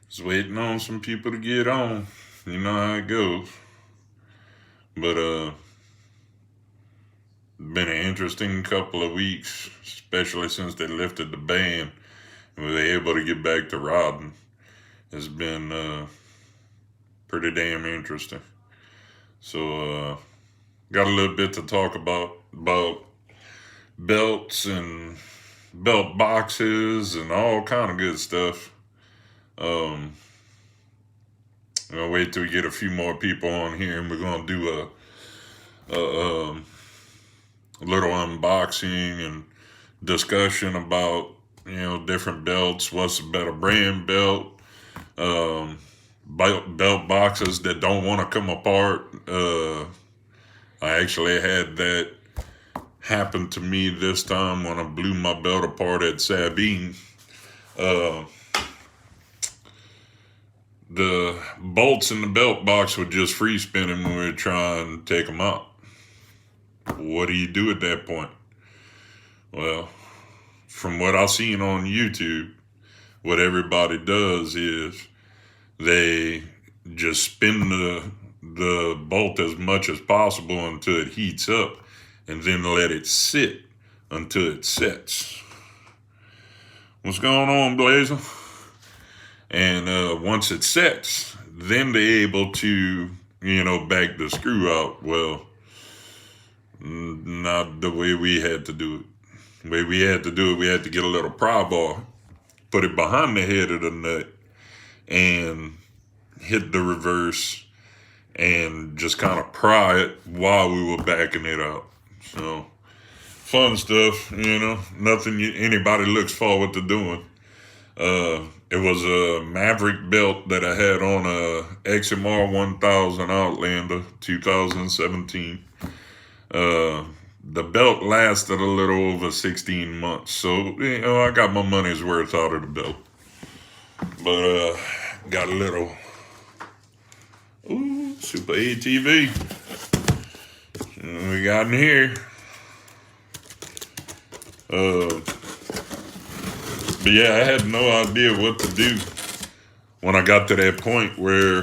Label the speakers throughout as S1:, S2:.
S1: Just waiting on some people to get on. You know how it goes. But been an interesting couple of weeks, especially since they lifted the ban and we were able to get back to riding. It's been pretty damn interesting. So got a little bit to talk about belts and belt boxes and all kind of good stuff. Um, I'll wait till we get a few more people on here, and we're gonna do a little unboxing and discussion about different belts. What's a better brand belt? Um, belt boxes that don't want to come apart. I actually had that happen to me this time when I blew my belt apart at Sabine. Uh, the bolts in the belt box were just free spinning when we were trying to take them out. What do you do at that point? Well, from what I've seen on YouTube, what everybody does is they just spin the bolt as much as possible until it heats up, and then let it sit until it sets. What's going on, Blazer? And once it sets, then they're able to, back the screw out. Well, not the way we had to do it. The way we had to do it, we had to get a little pry bar, put it behind the head of the nut, and hit the reverse and just kind of pry it while we were backing it out. So, fun stuff, nothing anybody looks forward to doing. It was a Maverick belt that I had on a XMR 1000 Outlander 2017. The belt lasted a little over 16 months, so I got my money's worth out of the belt. But got a little Super ATV. We got in here. But yeah, I had no idea what to do when I got to that point where,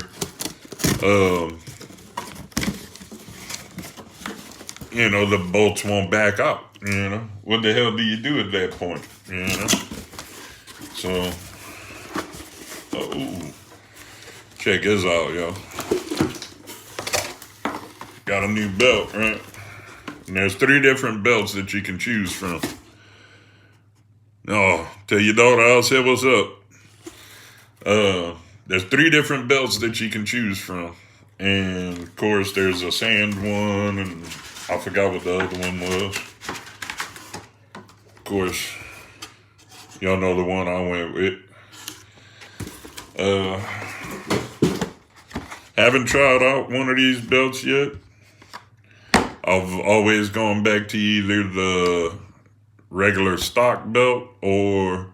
S1: the bolts won't back up. What the hell do you do at that point? So, check this out, y'all. Got a new belt, right? And there's 3 different belts that you can choose from. Oh, tell your daughter I'll say what's up. There's 3 different belts that you can choose from. And of course there's a sand one, and I forgot what the other one was. Of course, y'all know the one I went with. Haven't tried out one of these belts yet. I've always gone back to either the regular stock belt or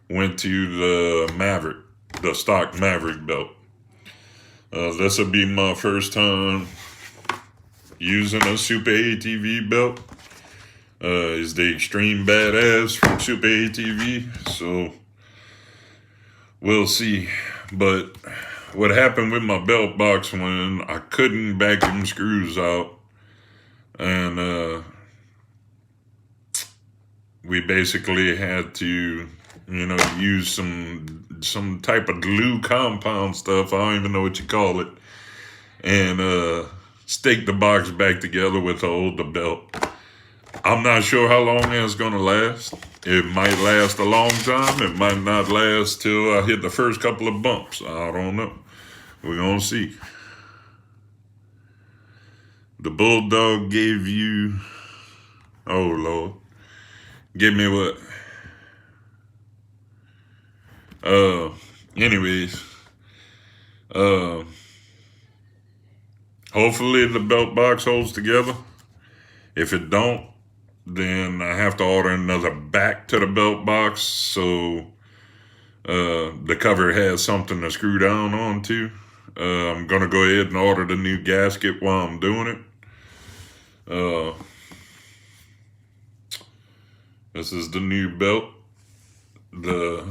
S1: went to the stock Maverick belt. This will be my first time using a Super ATV belt. Is the Extreme Badass from Super ATV, so we'll see. But what happened with my belt box when I couldn't back them screws out, and we basically had to, use some type of glue compound stuff. I don't even know what you call it, and stake the box back together with the older belt. I'm not sure how long it's gonna last. It might last a long time. It might not last till I hit the first couple of bumps. I don't know. We're gonna see. The Bulldog gave you, oh Lord, give me what? Anyways, hopefully the belt box holds together. If it don't, then I have to order another back to the belt box so the cover has something to screw down onto. I'm gonna go ahead and order the new gasket while I'm doing it. This is the new belt. The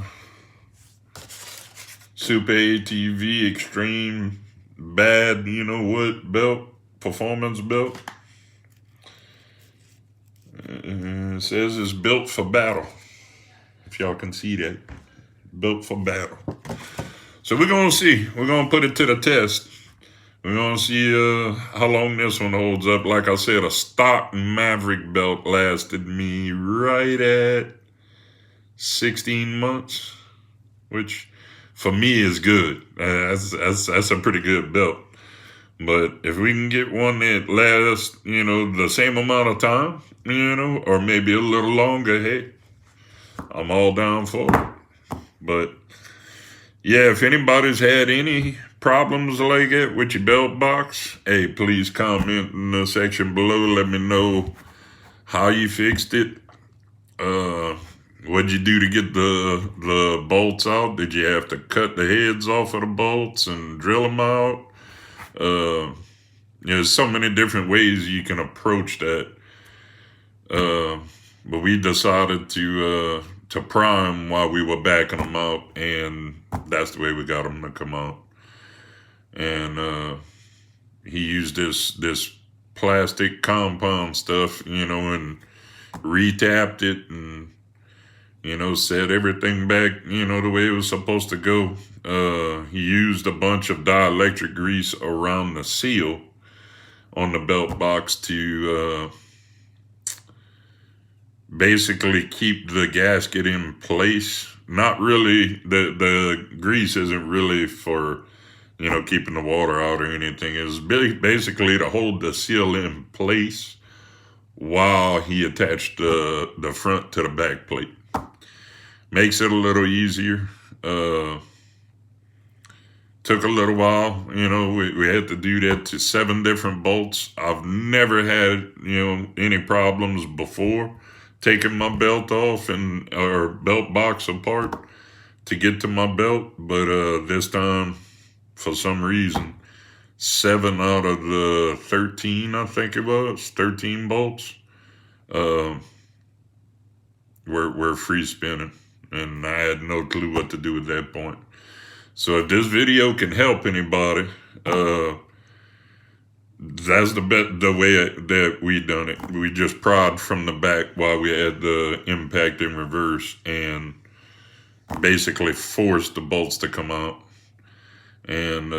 S1: Super ATV extreme bad, you know what, belt, performance belt. It says it's built for battle. If y'all can see that. Built for battle. So we're going to see. We're going to put it to the test. We're going to see how long this one holds up. Like I said, a stock Maverick belt lasted me right at 16 months, which for me is good. That's a pretty good belt. But if we can get one that lasts, you know, the same amount of time, you know, or maybe a little longer, hey, I'm all down for it. But yeah, if anybody's had any problems like that with your belt box, hey, please comment in the section below. Let me know how you fixed it. What'd you do to get the bolts out? Did you have to cut the heads off of the bolts and drill them out? There's so many different ways you can approach that. But we decided to prime while we were backing them out, and that's the way we got them to come out. And he used this plastic compound stuff, you know, and retapped it and, you know, set everything back, you know, the way it was supposed to go. He used a bunch of dielectric grease around the seal on the belt box to basically keep the gasket in place. Not really, the grease isn't really for, you know, keeping the water out or anything. It's basically to hold the seal in place while he attached the front to the back plate. Makes it a little easier. Took a little while, you know, we had to do that to 7 different bolts. I've never had, you know, any problems before taking my belt off or belt box apart to get to my belt. But this time, for some reason, 7 out of the 13, I think it was, 13 bolts, were free spinning. And I had no clue what to do at that point. So if this video can help anybody, that's the way that we done it. We just pried from the back while we had the impact in reverse and basically forced the bolts to come out. And,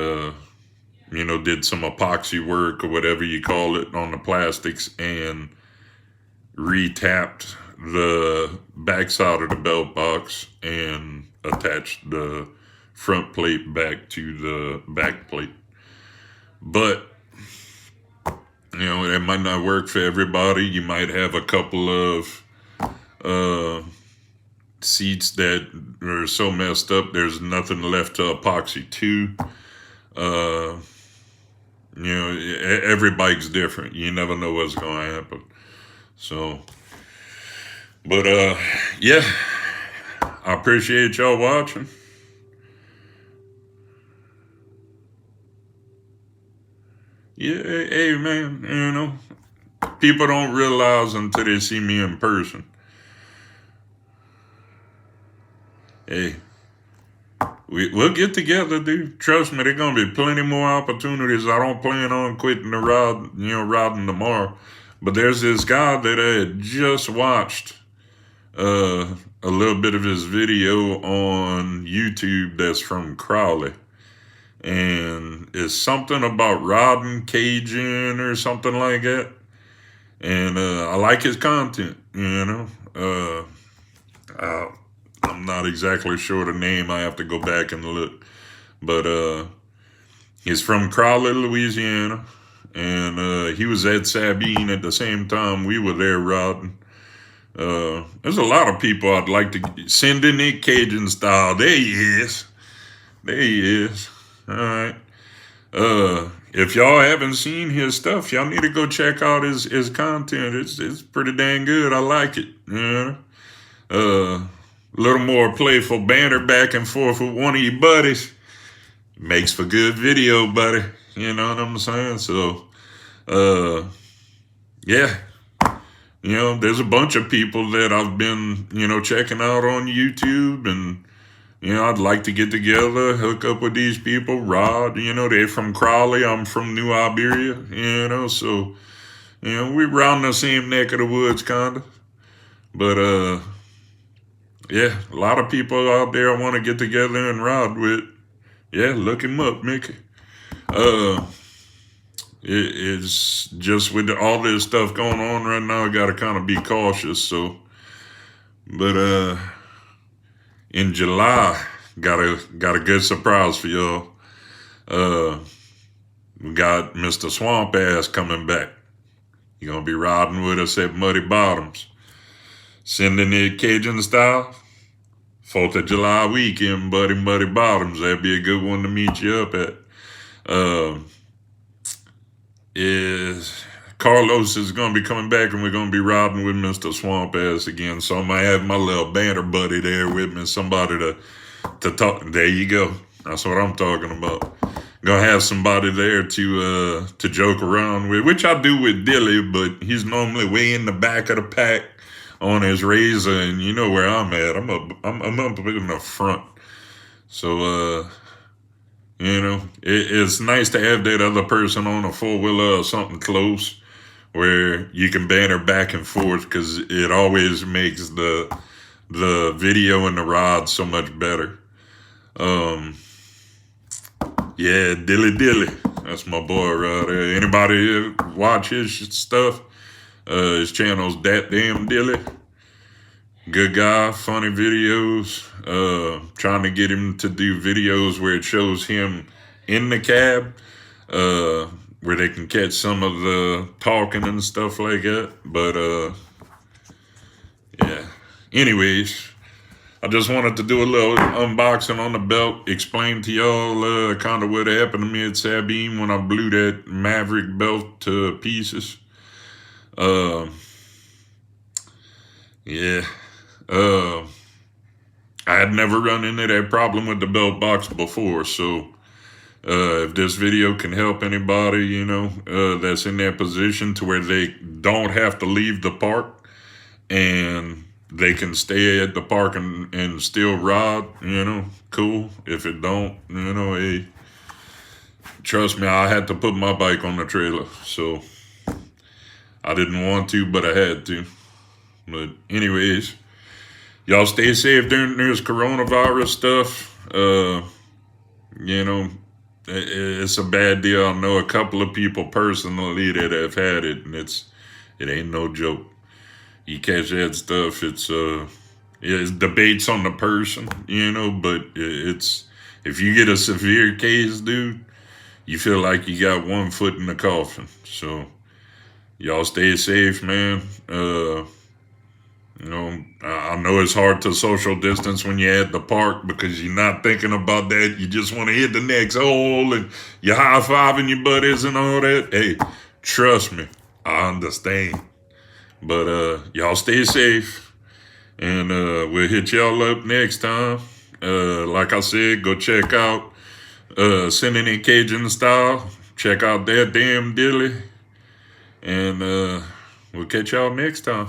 S1: you know, did some epoxy work or whatever you call it on the plastics and retapped the backside of the belt box and attached the front plate back to the back plate. But, you know, it might not work for everybody. You might have a couple of seats that are so messed up there's nothing left to epoxy to. You know, every bike's different. You never know what's going to happen. So, but yeah, I appreciate y'all watching. Yeah, hey man, you know, people don't realize until they see me in person. Hey, we'll get together, dude. Trust me, there's gonna be plenty more opportunities. I don't plan on quitting the ride, you know, riding tomorrow. But there's this guy that I had just watched a little bit of his video on YouTube that's from Crowley. And it's something about riding Cajun or something like that. And I like his content, you know. I'm not exactly sure the name. I have to go back and look. But he's from Crowley, Louisiana. And he was at Sabine at the same time we were there riding. There's a lot of people I'd like to send in their Cajun style. There he is. There he is. All right. If y'all haven't seen his stuff, y'all need to go check out his content. It's pretty dang good. I like it. You know? A little more playful banter back and forth with one of your buddies. Makes for good video, buddy. You know what I'm saying? So, yeah. You know, there's a bunch of people that I've been, you know, checking out on YouTube and I'd like to get together, hook up with these people. Rod, they're from Crawley. I'm from New Iberia, so, we round the same neck of the woods, kind of. But, yeah, a lot of people out there I want to get together and ride with. Yeah, look him up, Mickey. Uh, it's just with all this stuff going on right now, I got to kind of be cautious, so. But, in July, got a good surprise for y'all. We got Mr. Swamp Ass coming back. He gonna be riding with us at Muddy Bottoms. Sending it Cajun style. 4th of July weekend, buddy, Muddy Bottoms. That'd be a good one to meet you up at. Is Carlos is gonna be coming back, and we're gonna be riding with Mr. Swamp Ass again. So I might have my little banter buddy there with me, somebody to talk. There you go. That's what I'm talking about. Gonna have somebody there to joke around with, which I do with Dilly, but he's normally way in the back of the pack on his razor, and you know where I'm at. I'm up in the front. So it's nice to have that other person on a 4-wheeler or something close where you can banter back and forth, because it always makes the video and the ride so much better. Yeah, Dilly. That's my boy right there. Anybody watch his stuff? His channel's Dat Damn Dilly. Good guy, funny videos. Trying to get him to do videos where it shows him in the cab, where they can catch some of the talking and stuff like that. But yeah. Anyways, I just wanted to do a little unboxing on the belt, explain to y'all kind of what happened to me at Sabine when I blew that Maverick belt to pieces. Yeah. I had never run into that problem with the belt box before, so if this video can help anybody, that's in that position to where they don't have to leave the park and they can stay at the park and still ride, cool. If it don't, hey, trust me, I had to put my bike on the trailer, so I didn't want to, but I had to. But anyways, y'all stay safe during this coronavirus stuff. It's a bad deal. I know a couple of people personally that have had it, and it ain't no joke. You catch that stuff, it's debates on the person, but it's, if you get a severe case, dude, you feel like you got one foot in the coffin. So y'all stay safe, man. I know it's hard to social distance when you're at the park because you're not thinking about that. You just want to hit the next hole and you're high-fiving your buddies and all that. Hey, trust me, I understand. But y'all stay safe, and we'll hit y'all up next time. Like I said, go check out Sending in Cajun Style. Check out that damn Dilly, and we'll catch y'all next time.